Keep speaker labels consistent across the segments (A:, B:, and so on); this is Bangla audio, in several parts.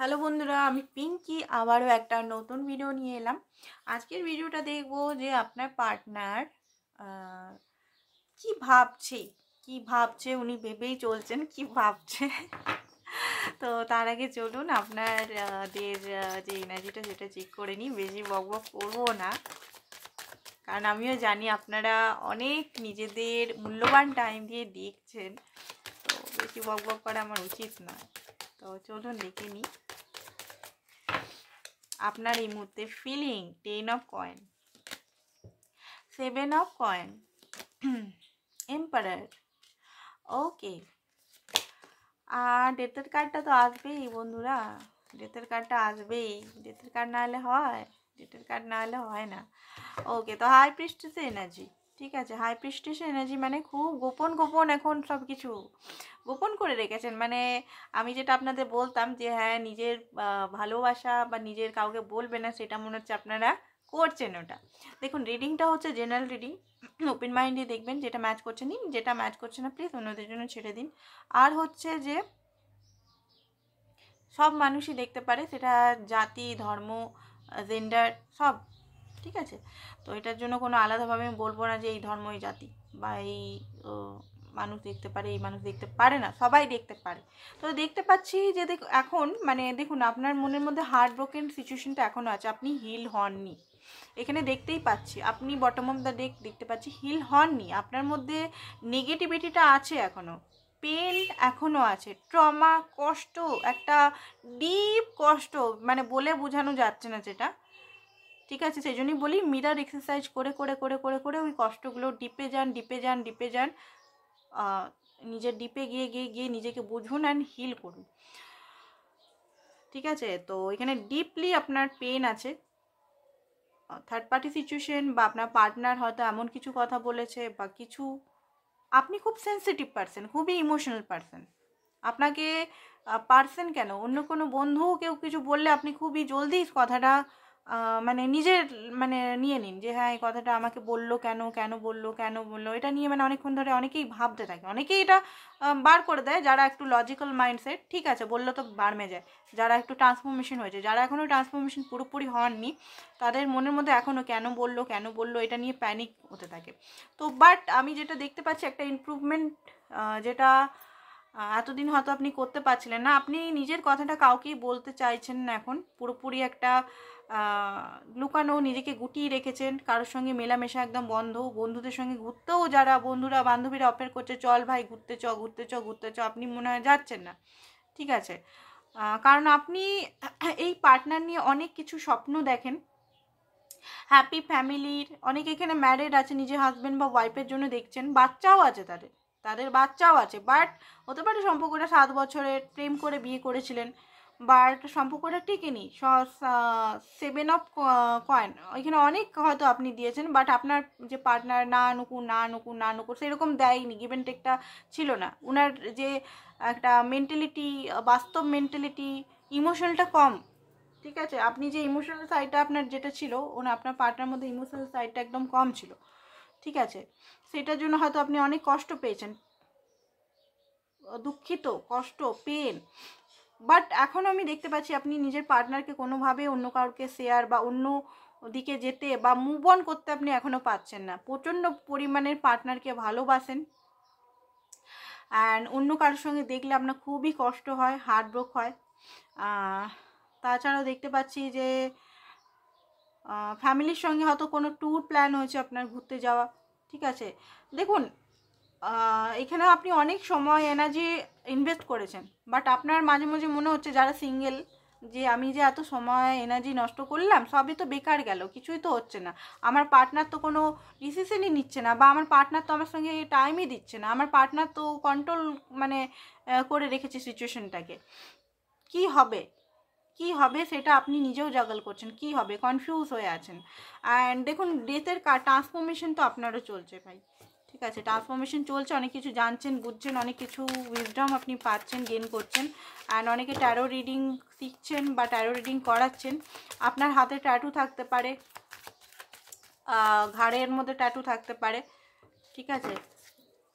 A: হ্যালো বন্ধুরা, আমি পিঙ্কি আবারও একটা নতুন ভিডিও নিয়ে এলাম। আজকের ভিডিওটা দেখবো যে আপনার পার্টনার কি ভাবছে উনি ভেবেই চলছেন কি ভাবছে। তো তার আগে চলুন আপনার দের যে এনার্জিটা সেটা চেক করে নিই। বেশি বকবক করবো না, কারণ আমিও জানি আপনারা অনেক নিজেদের মূল্যবান টাইম দিয়ে দেখছেন, তো বেশি বকবক করা আমার উচিত নয়। তো চলুন দেখে নিই আপনার এই মুহূর্তে feeling. 10 of coin, 7 of coin, emperor. Okay, আর ডেথের কার্ডটা তো আসবেই বন্ধুরা, ডেথের কার্ডটা আসবেই। ডেথের কার্ড না হলে হয়? ডেথের কার্ড না হলে হয় না। ওকে, তো হাই প্রিস্টেস এনার্জি, ঠিক আছে। হাই প্রিস্টেস এনার্জি মানে খুব গোপন গোপন এখন সব কিছু গোপন করে রেখেছেন। মানে আমি যেটা আপনাদের বলতাম যে হ্যাঁ নিজের ভালোবাসা বা নিজের কাউকে বলবে না, সেটা মনে হচ্ছে আপনারা করছেন ওটা। দেখুন, রিডিংটা হচ্ছে জেনারেল রিডিং, ওপেন মাইন্ডে দেখবেন। যেটা ম্যাচ করছে নিন, যেটা ম্যাচ করছে না প্লিজ অন্যদের জন্য ছেড়ে দিন। আর হচ্ছে যে সব মানুষই দেখতে পারে, সেটা জাতি, ধর্ম, জেন্ডার সব, ঠিক আছে। তো এটার জন্য কোনো আলাদাভাবে আমি বলবো না যে এই ধর্ম, এই জাতি বা এই মানুষ দেখতে পারে, এই মানুষ দেখতে পারে না, সবাই দেখতে পারে। তো দেখতে পাচ্ছি যে এখন মানে দেখুন আপনার মনের মধ্যে হার্ট ব্রোকেন সিচুয়েশনটা এখনও আছে, আপনি হিল হননি। এখানে দেখতেই পাচ্ছি, আপনি বটম অফ দ্য ডেক দেখতে পাচ্ছি, হিল হননি। আপনার মধ্যে নেগেটিভিটিটা আছে এখনও, পেন এখনও আছে, ট্রমা, কষ্ট, একটা ডিপ কষ্ট, মানে বলে বোঝানো যাচ্ছে না যেটা, ঠিক আছে। সেই জন্যই বলি মিরার এক্সারসাইজ করে করে করে করে করে ওই কষ্টগুলো ডিপে যান, ডিপে যান, ডিপে যান। নিজের ডিপে গিয়ে গিয়ে গিয়ে নিজেকে বুঝুন অ্যান্ড হিল করুন, ঠিক আছে। তো এখানে ডিপলি আপনার পেন আছে। থার্ড পার্টি সিচুয়েশন বা আপনার পার্টনার হয়তো এমন কিছু কথা বলেছে বা কিছু, আপনি খুব সেন্সিটিভ পারসন, খুবই ইমোশনাল পারসন। আপনাকে পারসন কেন, অন্য কোনো বন্ধুও কেউ কিছু বললে আপনি খুবই জলদি কথাটা মানে নিজের মানে নিয়ে নিন যে হ্যাঁ এই কথাটা আমাকে বললো কেন, কেন বললো, কেন বললো, এটা নিয়ে মানে অনেকক্ষণ ধরে অনেকেই ভাবতে থাকে। অনেকেই এটা বার করে দেয়, যারা একটু লজিক্যাল মাইন্ডসেট, ঠিক আছে, বললো তো বাড়মে যায়। যারা একটু ট্রান্সফরমেশন হয়েছে, যারা এখনও ট্রান্সফরমেশন পুরোপুরি হননি, তাদের মনের মধ্যে এখনও কেন বললো, কেন বললো, এটা নিয়ে প্যানিক হতে থাকে। তো বাট আমি যেটা দেখতে পাচ্ছি একটা ইমপ্রুভমেন্ট, যেটা এতদিন হয়তো আপনি করতে পারছিলেন না। আপনি নিজের কথাটা কাউকেই বলতে চাইছেন না এখন, পুরোপুরি একটা লুকানো, নিজেকে গুটিয়ে রেখেছেন। কারোর সঙ্গে মেলামেশা একদম বন্ধ। বন্ধুদের সঙ্গে ঘুরতেও, যারা বন্ধুরা বান্ধবীরা অফার করছে চল ভাই ঘুরতে চ, ঘুরতে চ, ঘুরতে চ, আপনি মনে হয় যাচ্ছেন না, ঠিক আছে। কারণ আপনি এই পার্টনার নিয়ে অনেক কিছু স্বপ্ন দেখেন, হ্যাপি ফ্যামিলির, অনেক এখানে ম্যারিড আছে, নিজের হাজব্যান্ড বা ওয়াইফের জন্য দেখছেন, বাচ্চাও আছে, তাদের বাচ্চাও আছে। বাট হতে পারে সম্পর্কটা 7 বছরের, প্রেম করে বিয়ে করেছিলেন, বাট সম্পর্কটা টিকেনি। 7 অফ কয়েন এখানে অনেক হয়তো আপনি দিয়েছেন, বাট আপনার যে পার্টনার না নুকুর, না নুকুর, না নুকুর সেরকম দেয়নি, গিভেন টেকটা ছিল না। উনার যে একটা মেন্টালিটি, বাস্তব মেন্টালিটি, ইমোশনালটা কম, ঠিক আছে। আপনি যে ইমোশনাল সাইডটা আপনার যেটা ছিল, আপনার পার্টনার মধ্যে ইমোশনাল সাইডটা একদম কম ছিল, ঠিক আছে। সেটার জন্য হয়তো আপনি অনেক কষ্ট পেয়েছেন, দুঃখিত, কষ্ট, পেন। বাট এখন আমি দেখতে পাচ্ছি আপনি নিজের পার্টনারকে কোনোভাবে অন্য কাউকে শেয়ার বা অন্য দিকে যেতে বা মুভ অন করতে আপনি এখনও পাচ্ছেন না। প্রচণ্ড পরিমাণের পার্টনারকে ভালোবাসেন, অ্যান্ড অন্য কারোর সঙ্গে দেখলে আপনার খুবই কষ্ট হয়, হার্ট ব্রোক হয়। তাছাড়াও দেখতে পাচ্ছি যে ফ্যামিলির সঙ্গে হয়তো কোনো ট্যুর প্ল্যান হয়েছে আপনার, ঘুরতে যাওয়া, ঠিক আছে। দেখুন এখানে আপনি অনেক সময় এনার্জি ইনভেস্ট করেছেন, বাট আপনার মাঝে মাঝে মনে হচ্ছে যারা সিঙ্গেল, যে আমি যে এত সময় এনার্জি নষ্ট করলাম সবই তো বেকার গেল, কিছুই তো হচ্ছে না। আমার পার্টনার তো কোনো ডিসিশনই নিচ্ছে না, বা আমার পার্টনার তো আমার সঙ্গে টাইমই দিচ্ছে না, আমার পার্টনার তো কন্ট্রোল মানে করে রেখেছে সিচুয়েশনটাকে। কি হবে, কি হবে সেটা আপনি নিজেও জাগল করছেন, কি হবে কনফিউজ হয়ে আছেন। অ্যান্ড দেখুন ডেথের ট্রান্সফরমেশন তো আপনারও চলছে ভাই, ঠিক আছে। ট্রান্সফরমেশন চলছে, অনেক কিছু জানছেন, বুঝছেন, অনেক কিছু উইজডম আপনি পাচ্ছেন, গেন করছেন। অ্যান্ড অনেকে ট্যারো রিডিং শিখছেন বা ট্যারো রিডিং করাচ্ছেন। আপনার হাতে ট্যাটু থাকতে পারে, ঘাড়ের মধ্যে ট্যাটু থাকতে পারে, ঠিক আছে।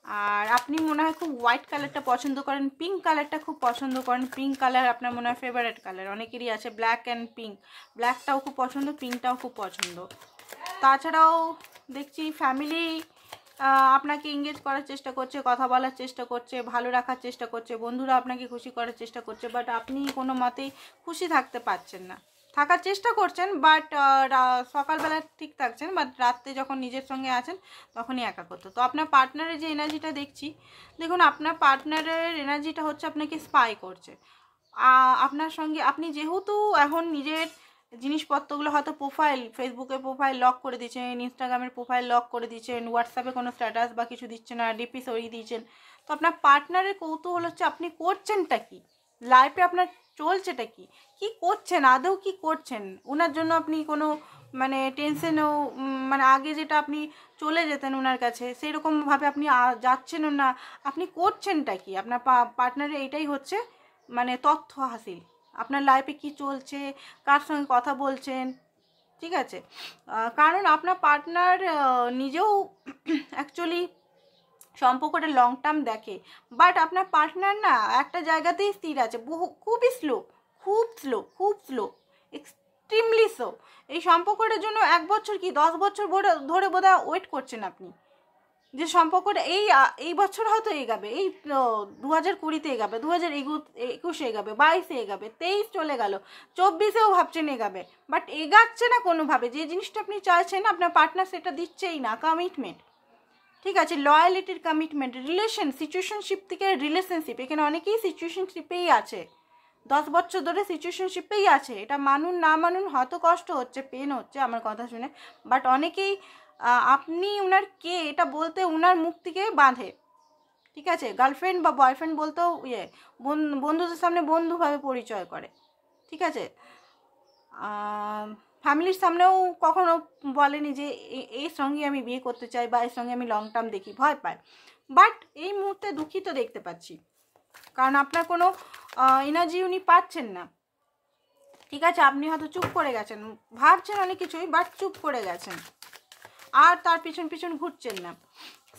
A: আর আপনি মনে হয় খুব হোয়াইট কালারটা পছন্দ করেন, পিঙ্ক কালারটা খুব পছন্দ করেন। পিঙ্ক কালার আপনার মনে হয় ফেভারিট কালার, অনেকেরই আছে। ব্ল্যাক অ্যান্ড পিঙ্ক, ব্ল্যাকটাও খুব পছন্দ, পিঙ্কটাও খুব পছন্দ। তাছাড়াও দেখছি ফ্যামিলি আপনাকে এঙ্গেজ করার চেষ্টা করছে, কথা বলার চেষ্টা করছে, ভালো রাখার চেষ্টা করছে, বন্ধুরা আপনাকে খুশি করার চেষ্টা করছে, বাট আপনি কোনো মতেই খুশি থাকতে পারছেন না। থাকার চেষ্টা করছেন বাট সকালবেলা ঠিক থাকছেন, বাট রাত্রে যখন নিজের সঙ্গে আছেন তখনই একাকিত্ব। তো আপনার পার্টনারের যে এনার্জিটা দেখছি, দেখুন আপনার পার্টনারের এনার্জিটা হচ্ছে আপনাকে স্পাই করছে আপনার সঙ্গে। আপনি যেহেতু এখন নিজের জিনিসপত্রগুলো হয়তো প্রোফাইল, ফেসবুকে প্রোফাইল লক করে দিচ্ছেন, ইনস্টাগ্রামের প্রোফাইল লক করে দিচ্ছেন, হোয়াটসঅ্যাপে কোনো স্ট্যাটাস বা কিছু দিচ্ছেন না, ডিপি সরিয়ে দিয়েছেন। তো আপনার পার্টনারের কৌতূহল হচ্ছে আপনি করছেনটা কি, লাইফে আপনার চলছেটা কি, কি করছেন, আদৌ কি করছেন। ওনার জন্য আপনি কোনো মানে টেনশনও মানে আগে যেটা আপনি চলে যেতেন ওনার কাছে সেরকমভাবে আপনি যাচ্ছেনও না, আপনি করছেনটা কি। আপনার পার্টনারের এইটাই হচ্ছে মানে তথ্য হাসিল, আপনার লাইফে কি চলছে, কার সঙ্গে কথা বলছেন, ঠিক আছে। কারণ আপনার পার্টনার নিজেও অ্যাকচুয়ালি সম্পর্কটা লং টার্ম দেখে, বাট আপনার পার্টনার না একটা জায়গাতেই স্থির আছে, খুবই স্লো, খুব স্লো, এক্সট্রিমলি স্লো। এই সম্পর্কটার জন্য 1 বছর কি 10 বছর ধরে বোধহয় ওয়েট করছেন আপনি, যে সম্পর্কটা এই বছর হয়তো এগাবে, এই 2020-তে এগাবে, 2021-এ এগাবে, 22-এ এগাবে, 23 চলে গেল, 24-এও ভাবছেন এগাবে, বাট এগাচ্ছে না কোনোভাবে। যে জিনিসটা আপনি চাইছেন আপনার পার্টনার সেটা দিচ্ছেই না, কমিটমেন্ট, ঠিক আছে, লয়ালিটির কমিটমেন্ট, রিলেশন, সিচুয়েশনশিপ থেকে রিলেশনশিপ। এখানে অনেকেই সিচুয়েশনশিপেই আছে, 10 বছর ধরে সিচুয়েশনশিপেই আছে। এটা মানুন না মানুন হয়তো কষ্ট হচ্ছে, পেন হচ্ছে আমার কথা শুনে, বাট অনেকেই আপনি উনার কে এটা বলতে উনার মুখ থেকে বাঁধে, ঠিক আছে। গার্লফ্রেন্ড বা বয়ফ্রেন্ড বলতেও বন্ধুদের সামনে বন্ধুভাবে পরিচয় করে, ঠিক আছে। ফ্যামিলির সামনেও কখনো বলেনি যে এর সঙ্গে আমি বিয়ে করতে চাই বা এর সঙ্গে আমি লং টার্ম দেখি, ভয় পায়। বাট এই মুহূর্তে দুঃখিত দেখতে পাচ্ছি, কারণ আপনার কোনো এনার্জি উনি পাচ্ছেন না, ঠিক আছে। আপনি হয়তো চুপ করে গেছেন, ভাবছেন অনেক কিছুই, বাট চুপ করে গেছেন, আর তার পিছন ঘুরছেন না।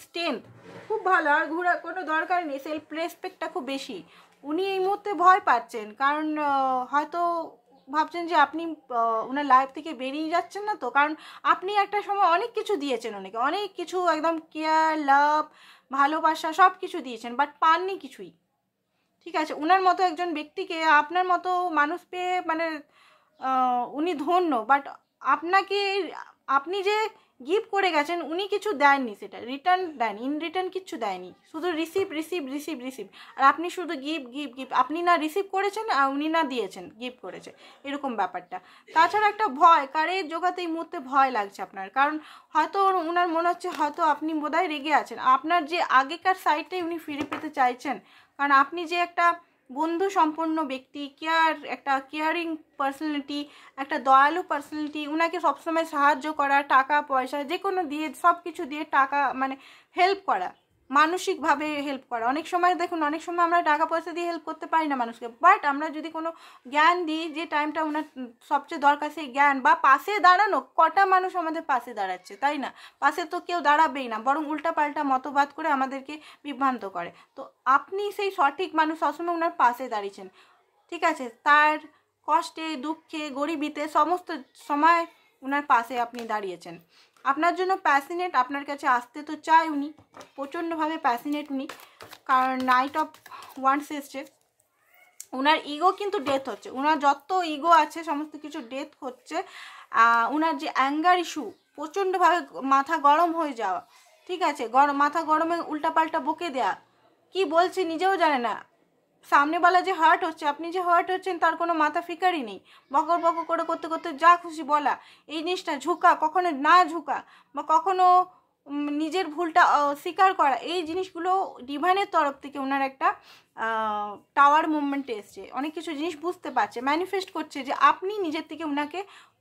A: স্ট্রেংথ খুব ভালো, আর ঘোরার কোনো দরকার নেই, সেলফ রেসপেক্টটা খুব বেশি। উনি এই মুহূর্তে ভয় পাচ্ছেন, কারণ হয়তো ভাবছেন যে আপনি ওনার লাইফ থেকে বেরিয়ে যাচ্ছেন না, তো কারণ আপনি একটা সময় অনেক কিছু দিয়েছেন, অনেক কিছু একদম কেয়ার, লাভ, ভালোবাসা সব কিছু দিয়েছেন, বাট পাননি কিছুই, ঠিক আছে। ওনার মতো একজন ব্যক্তিকে আপনার মতো মানুষ পেয়ে মানে উনি ধন্য, বাট আপনাকে আপনি যে গিফট করে গেছেন উনি কিছু দেননি, সেটা রিটার্ন দেন, ইন রিটার্ন কিচ্ছু দেয়নি, শুধু রিসিভ। আর আপনি শুধু গিফট, আপনি না রিসিভ করেছেন আর উনি না দিয়েছেন, গিফট করেছে, এরকম ব্যাপারটা। তাছাড়া একটা ভয়, কারের জোগাতে এই মুহূর্তে ভয় লাগছে আপনার, কারণ হয়তো ওনার মনে হচ্ছে হয়তো আপনি বোধহয় রেগে আছেন, আপনার যে আগেকার সাইডটাই উনি ফিরে পেতে চাইছেন। কারণ আপনি যে একটা বন্ধু সম্পন্ন ব্যক্তি, একটা কেয়ারিং পার্সোনালিটি, একটা দয়ালু পার্সোনালিটি, ওনাকে সবসময় সাহায্য করা, টাকা পয়সা যে কোনো দিয়ে, সব কিছু দিয়ে টাকা মানে হেল্প করা, মানসিকভাবে হেল্প করা। অনেক সময় দেখুন, অনেক সময় আমরা টাকা পয়সা দিয়ে হেল্প করতে পারি না মানুষকে, বাট আমরা যদি কোনো জ্ঞান দিই, যে টাইমটা ওনার সবচেয়ে দরকার সেই জ্ঞান বা পাশে দাঁড়ানো, কটা মানুষ আমাদের পাশে দাঁড়াচ্ছে, তাই না? পাশে তো কেউ দাঁড়াবেই না, বরং উল্টাপাল্টা মতবাদ করে আমাদেরকে বিভ্রান্ত করে। তো আপনি সেই সঠিক মানুষ, সবসময় ওনার পাশে দাঁড়িয়েছেন, ঠিক আছে। তার কষ্টে, দুঃখে, গরিবিতে সমস্ত সময় ওনার পাশে আপনি দাঁড়িয়েছেন। আপনার জন্য প্যাশনেট, আপনার কাছে আসতে তো চায় উনি, প্রচণ্ডভাবে প্যাশনেট উনি, কারণ নাইট অফ ওয়ান্ডস এসছে। ওনার ইগো কিন্তু ডেথ হচ্ছে, ওনার যত ইগো আছে সমস্ত কিছু ডেথ হচ্ছে। ওনার যে অ্যাঙ্গার ইস্যু, প্রচণ্ডভাবে মাথা গরম হয়ে যাওয়া, ঠিক আছে, মাথা গরমে উল্টাপাল্টা বকে দেয়া, কি বলছে নিজেও জানে না, সামনেবেলা যে হার্ট হচ্ছে, আপনি যে হার্ট হচ্ছেন তার কোনো মাথা ফিকারই নেই, বকর বকর করে করতে করতে যা খুশি বলা, এই জিনিসটা ঝুঁকা, কখনো না ঝুঁকা বা কখনো নিজের ভুলটা স্বীকার করা, এই জিনিসগুলো ডিভাইনের তরফ থেকে ওনার একটা টাওয়ার মুভমেন্টে এসছে, অনেক কিছু জিনিস বুঝতে পারছে, ম্যানিফেস্ট করছে যে আপনি নিজের থেকে ওনাকে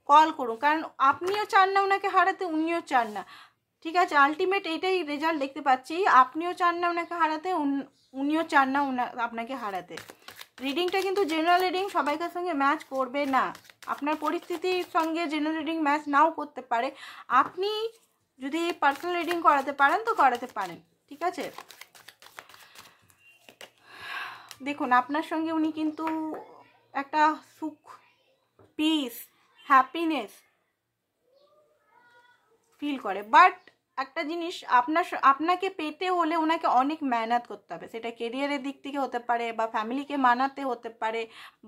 A: কল করুন, কারণ আপনিও চান না ওনাকে হারাতে, উনিও চান না, ঠিক আছে। আলটিমেট এইটাই রেজাল্ট দেখতে পাচ্ছি, আপনিও চান না ওনাকে হারাতে, উনিও চান না আপনাকে হারাতে। রিডিংটা কিন্তু জেনারেল রিডিং, সবাইকার সঙ্গে ম্যাচ করবে না, আপনার পরিস্থিতির সঙ্গে জেনারেল রিডিং ম্যাচ নাও করতে পারে। আপনি যদি পার্সোনাল রিডিং করাতে পারেন তো করাতে পারেন, ঠিক আছে। দেখুন আপনার সঙ্গে উনি কিন্তু একটা সুখ, পিস, হ্যাপিনেস ফিল করে। বাট একটা জিনিস, আপনাকে পেতে হলে ওনাকে অনেক মেহনত করতে হবে। সেটা কেরিয়ারের দিক থেকে হতে পারে, বা ফ্যামিলিকে মানাতে হতে পারে,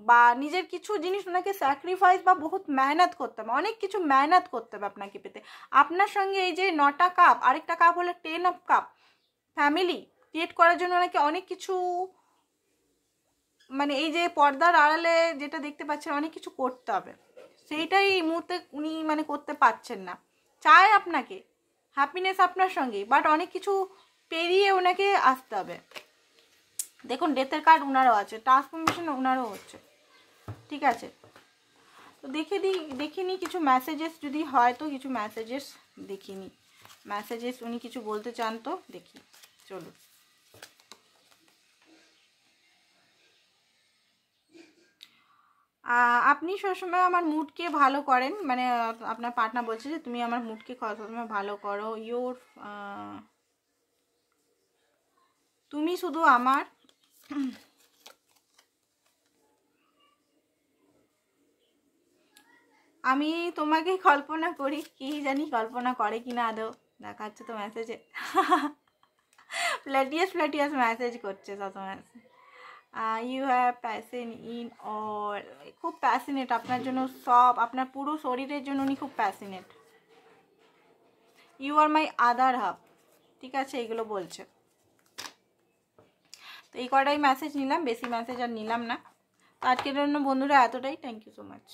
A: বা নিজের কিছু জিনিস ওনাকে স্যাক্রিফাইস বা বহুত মেহনত করতে হবে, অনেক কিছু মেহনত করতে হবে আপনাকে পেতে। আপনার সঙ্গে এই যে 9টা কাপ, আরেকটা কাপ হলে 10 অফ কাপ, ফ্যামিলি ক্রিয়েট করার জন্য ওনাকে অনেক কিছু, মানে এই যে পর্দার আড়ালে যেটা দেখতে পাচ্ছেন অনেক কিছু করতে হবে, সেইটাই এই মুহূর্তে উনি মানে করতে পারছেন না। চায় আপনাকে হ্যাপিনেস আপনার সঙ্গে, বাট অনেক কিছু পেরিয়ে ওনাকে আসতে হবে। দেখুন ডেথের কার্ড ওনারও আছে, ট্রান্সফরমেশন ওনারও হচ্ছে। ঠিক আছে, তো দেখিনি কিছু মেসেজেস যদি হয়, তো কিছু মেসেজেস দেখিনি, মেসেজেস উনি কিছু বলতে চান তো দেখি। চলুন, আপনি সবসময় আমার মুডকে ভালো করেন, মানে আপনার পার্টনার বলছে যে তুমি আমার মুডকে সবসময় ভালো করো। তুমি শুধু আমার আমি তোমাকে কল্পনা করি, কি জানি কল্পনা করে কিনা আদৌ, দেখাচ্ছে তো মেসেজে। ফ্ল্যাটিয়াস মেসেজ করছে সবসময়। You have passion in all, খুব প্যাশনেট আপনার জন্য, সব আপনার পুরো শরীরের জন্য উনি খুব passionate. You are my other half, ঠিক আছে, এগুলো বলছে। তো এই কটাই মেসেজ নিলাম, বেশি মেসেজ আর নিলাম না। তো আজকের জন্য বন্ধুরা এতটাই। Thank you so much.